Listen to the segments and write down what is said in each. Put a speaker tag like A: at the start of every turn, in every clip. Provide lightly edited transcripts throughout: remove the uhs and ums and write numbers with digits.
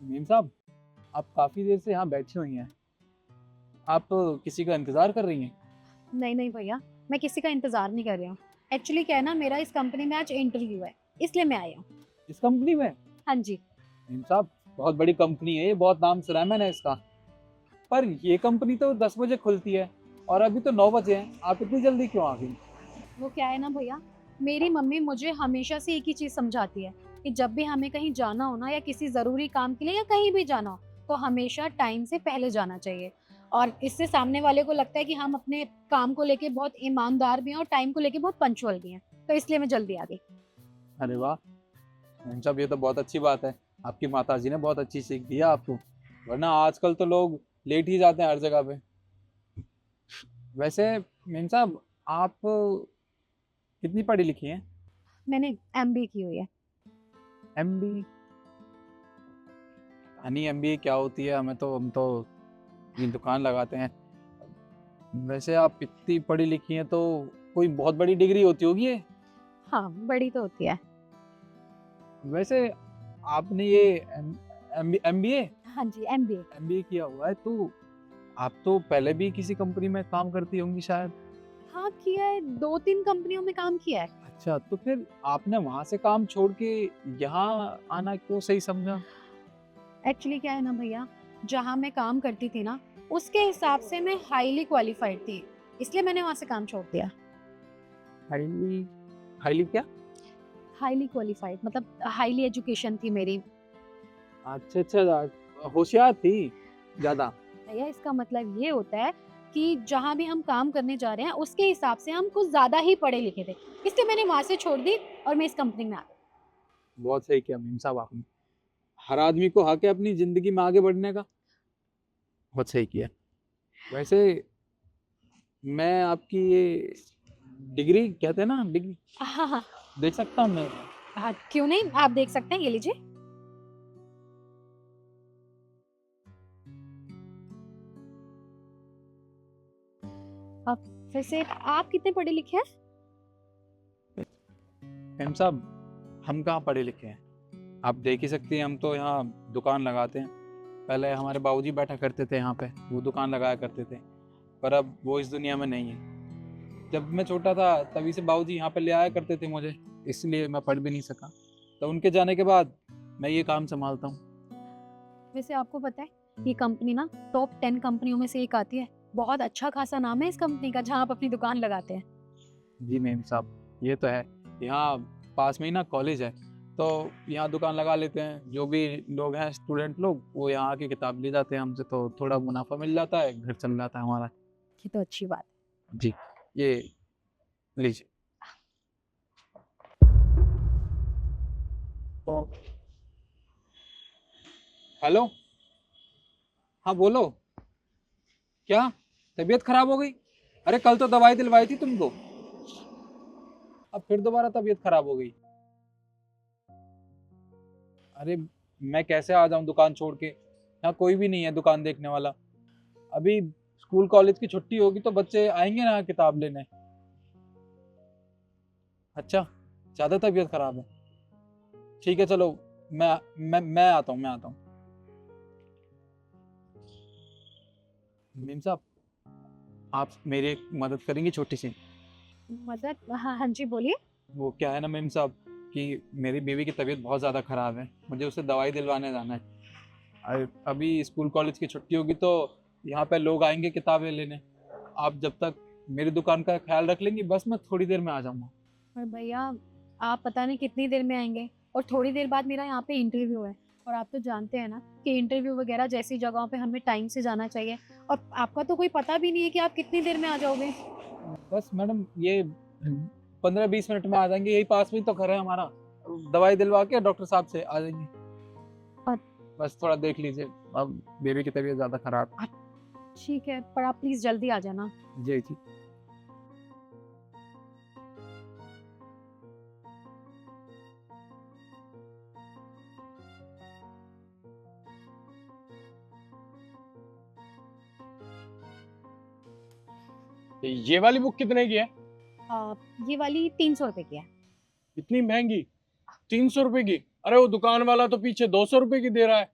A: Meme साहब, आप काफ़ी देर से यहाँ बैठी हुई हैं। आप किसी का इंतज़ार कर रही हैं?
B: नहीं नहीं भैया, मैं किसी का इंतजार नहीं कर रही हूँ। एक्चुअली क्या है ना, मेरा इस कंपनी में आज इंटरव्यू है, इसलिए मैं आई हूँ।
A: इस कंपनी में?
B: हाँ जी।
A: मीम साहब, बहुत बड़ी कंपनी है ये, बहुत नाम सुना है मैंने इसका। पर ये कंपनी तो 10 बजे खुलती है और अभी तो 9 बजे हैं। आप इतनी जल्दी क्यों आ गई?
B: वो क्या है ना भैया, मेरी मम्मी मुझे हमेशा से एक ही चीज़ समझाती है कि जब भी हमें कहीं जाना हो ना, या किसी ज़रूरी काम के लिए या कहीं भी जाना हो, तो हमेशा टाइम से पहले जाना चाहिए। और इससे सामने वाले को लगता है कि हम अपने काम को लेके बहुत ईमानदार भी हैं और टाइम को लेके बहुत पंक्चुअल भी हैं। तो इसलिए मैं जल्दी आ गई।
A: अरे वाह! मीम साहब, ये तो बहुत अच्छी बात है। आपकी माताजी ने बहुत अच्छी सीख दी है आपको, वरना आजकल तो लोग लेट ही जाते हैं हर जगह पे। वैसे मीम साहब, आप कितनी पढ़ी लिखी हैं?
B: मैंने एमबीए की हुई है।
A: एमबी? हनी एमबीए क्या होती है? हम तो ये दुकान लगाते हैं। वैसे आप इतनी पढ़ी लिखी हैं तो कोई बहुत बड़ी डिग्री होती होगी ये।
B: हाँ, बड़ी तो होती है।
A: वैसे आपने ये एमबीए
B: हाँ जी, एमबीए।
A: एमबीए किया हुआ है तो आप तो पहले भी किसी कंपनी में काम करती होंगी शायद।
B: हाँ, किया है, 2-3 कंपनियों में काम किया है।
A: अच्छा, तो फिर आपने वहां से काम छोड़ के यहाँ आना क्यों सही समझा?
B: एक्चुअली क्या है ना भैया, जहाँ मैं काम करती थी ना, उसके हिसाब से मैं हाईली क्वालिफाइड थी, इसलिए मैंने वहाँ से काम छोड़ दिया।
A: हाईली? हाईली क्या?
B: हाईली क्वालिफाइड मतलब हाईली एजुकेशन थी मेरी।
A: अच्छा अच्छा, होशियार थी ज्यादा।
B: भैया, इसका मतलब ये होता है कि जहाँ भी हम काम करने जा रहे हैं, उसके हिसाब से हम कुछ ज़्यादा ही पढ़े लिखे थे, इसलिए मैंने वहाँ से छोड़ दी और मैं इस कंपनी में आ गई।
A: बहुत सही किया मीम साहब आपने। हर आदमी को हक है अपनी जिंदगी में आगे बढ़ने का। बहुत सही किया। वैसे मैं आपकी ये डिग्री कहते हैं ना, डिग्री
B: हाँ हाँ।
A: देख सकता हूँ मैं?
B: हाँ, क्यों नहीं, आप देख सकते हैं, ये लीजिए। अब वैसे आप कितने पढ़े लिखे हैं?
A: मैम साहब, हम कहाँ पढ़े लिखे हैं? आप देख ही सकती हैं, हम तो यहाँ दुकान लगाते हैं। पहले हमारे बाबूजी बैठा करते थे यहाँ पे, वो दुकान लगाया करते थे। पर अब वो इस दुनिया में नहीं है। जब मैं छोटा था तभी से बाबूजी यहाँ पे ले आया करते थे मुझे, इसलिए मैं पढ़ भी नहीं सका। तो उनके जाने के बाद मैं ये काम संभालता हूँ।
B: वैसे आपको पता है, ये कंपनी ना टॉप 10 कंपनियों में से एक आती है। बहुत अच्छा खासा नाम है इस कंपनी का, जहाँ आप अपनी दुकान लगाते हैं।
A: जी मैम साहब, ये तो है। यहाँ पास में ही ना कॉलेज है, तो यहाँ दुकान लगा लेते हैं। जो भी लोग हैं स्टूडेंट लोग, वो यहाँ आके किताब ले जाते हैं हमसे, तो थोड़ा मुनाफा मिल जाता है, घर चल जाता है हमारा।
B: ये तो अच्छी बात
A: जी, ये लीजिए। तो हेलो, हाँ बोलो। क्या तबीयत खराब हो गई? अरे कल तो दवाई दिलवाई थी तुमको, अब फिर दोबारा तबीयत खराब हो गई। अरे मैं कैसे आ जाऊं दुकान छोड़ के? यहाँ कोई भी नहीं है दुकान देखने वाला। अभी स्कूल कॉलेज की छुट्टी होगी तो बच्चे आएंगे ना किताब लेने। अच्छा, ज्यादा तबीयत खराब है? ठीक है चलो, मैं आता हूँ, मैं आता हूँ। मीम साहब, आप मेरी एक मदद करेंगे छोटी सी?
B: है। मदद? हाँ हाँ जी, बोलिए।
A: वो क्या है ना मीम साहब, कि मेरी बीवी की तबीयत बहुत ज़्यादा ख़राब है, मुझे उसे दवाई दिलवाने जाना है। अभी स्कूल कॉलेज की छुट्टी होगी तो यहाँ पे लोग आएंगे किताबें लेने। आप जब तक मेरी दुकान का ख्याल रख लेंगी, बस मैं थोड़ी देर में आ जाऊँगा।
B: और भैया, आप पता नहीं कितनी देर में आएंगे, और थोड़ी देर बाद मेरा यहाँ पे इंटरव्यू है। और आप तो जानते हैं ना कि इंटरव्यू वगैरह जैसी जगहों पे हमें टाइम से जाना चाहिए। और आपका तो कोई पता भी नहीं है कि आप कितनी देर में आ जाओगे।
A: बस मैडम, ये 15-20 मिनट में आ जाएंगे, यही पास में ही तो घर है हमारा। दवाई दिलवा के डॉक्टर साहब से आ जाएंगे।
B: और
A: बस थोड़ा देख लीजिए, अब बेबी की तबीयत ज़्यादा ख़राब है।
B: ठीक है, पर आप प्लीज जल्दी आ जाना।
A: जी जी।
C: ये वाली बुक कितने की है?
B: ये वाली 300 रुपए की है।
C: इतनी महंगी? 300 रुपए की? अरे वो दुकान वाला तो पीछे 200 रुपए की दे रहा है।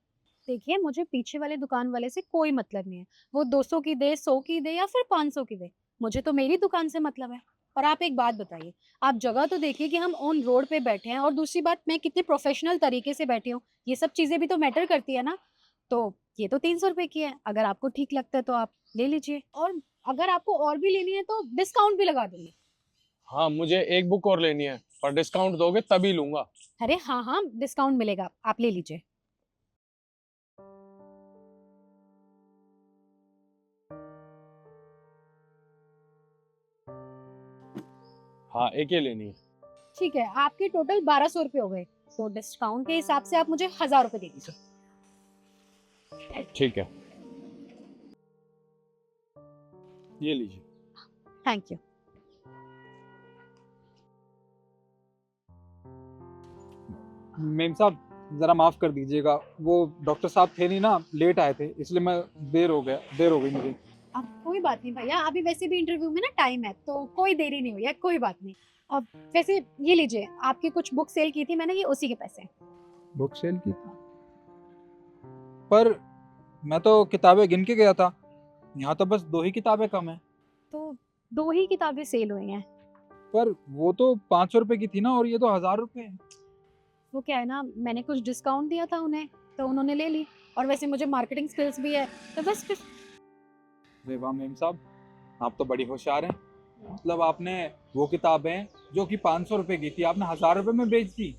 B: देखिए मुझे पीछे वाले दुकान वाले से कोई मतलब नहीं है, वो 200 की दे, 100 की दे या फिर 500 की दे, मुझे तो मेरी दुकान से मतलब है। और आप एक बात बताइए, आप जगह तो देखिए कि हम ऑन रोड पे बैठे हैं, और दूसरी बात मैं कितने प्रोफेशनल तरीके से बैठी हूँ, ये सब चीजें भी तो मैटर करती है ना। तो ये तो 300 रुपए की है, अगर आपको ठीक लगता है तो आप ले लीजिए, और अगर आपको और भी लेनी है तो डिस्काउंट भी लगा दूंगी।
C: हाँ, मुझे एक बुक और लेनी है, पर डिस्काउंट दोगे तभी लूंगा।
B: अरे हाँ हाँ, डिस्काउंट मिलेगा, आप ले लीजिए।
C: हाँ, एक ही लेनी है।
B: ठीक है, आपके टोटल 1200 रुपये हो गए, तो डिस्काउंट के हिसाब से आप मुझे 1000 रुपये दे दीजिए।
C: ठीक है, ये लीजिए।
B: Thank you.
A: मेम साहब ज़रा माफ़ कर दीजिएगा, वो डॉक्टर साहब थे नहीं ना, लेट आए थे, इसलिए मैं देर हो गई मुझे।
B: अब कोई बात नहीं भैया, अभी वैसे भी इंटरव्यू में ना टाइम है, तो कोई देरी नहीं हुई है, कोई बात नहीं। अब वैसे ये लीजिए, आपकी कुछ बुक सेल की थी मैंने, ये उसी के पैसे हैं।
A: बुक सेल की थी, पर मैं तो किताबें गिन के गया था, यहाँ तो बस 2 ही किताबें कम है।
B: तो 2 ही किताबें सेल हुई हैं।
A: पर वो तो 500 रुपए की थी ना, और ये तो 1000 रुपए है।
B: वो क्या है ना, मैंने कुछ डिस्काउंट दिया था उन्हें, तो उन्होंने ले ली, और वैसे मुझे मार्केटिंग स्किल्स भी है, तो बस फिर।
A: अरे वाह मेम साहब, आप तो बड़ी होशियार हैं। मतलब आपने वो किताबें जो कि 500 रुपए की थी, आपने 1000 रुपए में बेच दी।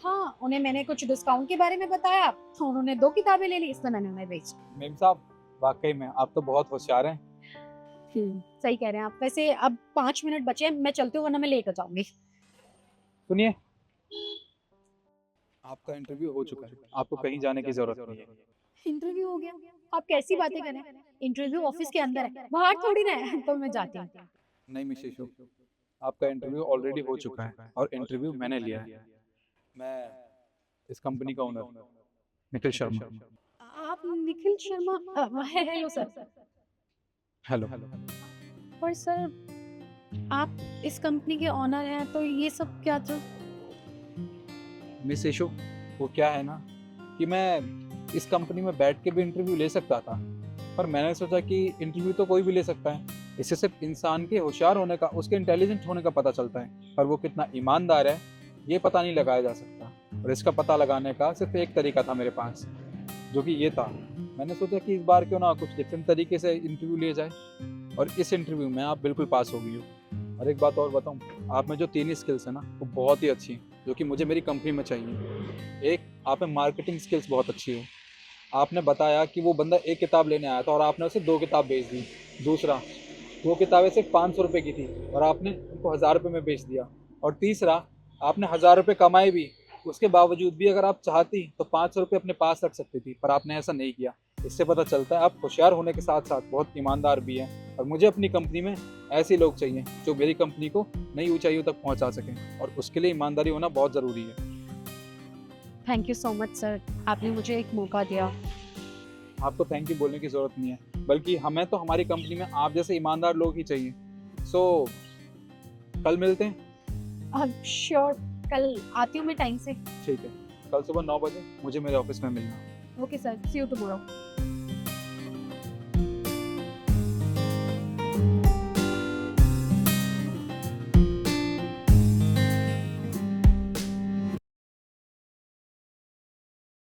B: हाँ, उन्हें मैंने कुछ डिस्काउंट के बारे में बताया, तो उन्होंने 2 किताबें ले ली, इसलिए मैंने उन्हें बेच दी।
A: मेम साहब वाकई में आप तो बहुत होशियार हैं।
B: सही कह रहे हैं आप। वैसे अब 5 मिनट बचे हैं, मैं चलती हूँ वरना मैं लेट हो जाऊंगी।
A: सुनिए, आपका इंटरव्यू हो चुका है, आपको कहीं जाने की जरूरत नहीं है।
B: इंटरव्यू हो गया? आप कैसी बातें कर रहे हैं? इंटरव्यू ऑफिस के अंदर है, बाहर थोड़ी ना है। तो मैं जाती हूँ।
A: नहीं मिसेस शो, आपका इंटरव्यू ऑलरेडी हो चुका है, और इंटरव्यू मैंने लिया है। मैं इस कंपनी का ओनर निखिल शर्मा।
B: आप Nikhil Sharma? Hello sir.
A: Hello.
B: पर सर, आप इस कंपनी के ओनर हैं, तो ये सब क्या था?
A: मिस इशू, वो क्या है ना कि मैं इस कंपनी में बैठ के भी इंटरव्यू ले सकता था, पर मैंने सोचा कि इंटरव्यू तो कोई भी ले सकता है, इससे सिर्फ इंसान के होशियार होने का, उसके इंटेलिजेंट होने का पता चलता है, पर वो कितना ईमानदार है ये पता नहीं लगाया जा सकता। और इसका पता लगाने का सिर्फ एक तरीका था मेरे पास, जो कि ये था। मैंने सोचा कि इस बार क्यों ना कुछ डिफरेंट तरीके से इंटरव्यू लिया जाए, और इस इंटरव्यू में आप बिल्कुल पास हो गई हो। और एक बात और बताऊं, आप में जो 3 स्किल्स है ना, वो बहुत ही अच्छी हैं, जो कि मुझे मेरी कंपनी में चाहिए। एक, आप में मार्केटिंग स्किल्स बहुत अच्छी है। आपने बताया कि वो बंदा एक किताब लेने आया था और आपने उसे 2 किताब बेच दी। दूसरा, वो किताबें सिर्फ 500 रुपये की थी और आपने उनको 1000 रुपये में बेच दिया। और तीसरा, आपने 1000 रुपये कमाए भी, उसके बावजूद भी अगर आप चाहती तो 500 रुपये अपने पास रख सकती थी, पर आपने ऐसा नहीं किया। इससे पता चलता है आप होशियार होने के साथ साथ बहुत ईमानदार भी हैं, और मुझे अपनी कंपनी में ऐसे लोग चाहिए जो मेरी कंपनी को नई ऊंचाइयों तक पहुंचा सकें, और उसके लिए ईमानदारी होना बहुत ज़रूरी है।
B: Thank you so much sir, आपने मुझे एक मौका दिया।
A: आपको थैंक यू बोलने की ज़रूरत नहीं है, बल्कि हमें तो हमारी कंपनी में आप जैसे ईमानदार लोग ही चाहिए। सो कल मिलते हैं।
B: अब श्योर, कल आती हूँ मैं टाइम से।
A: ठीक है, कल सुबह 9 बजे मुझे मेरे ऑफिस में मिलना।
B: Okay sir, see you tomorrow.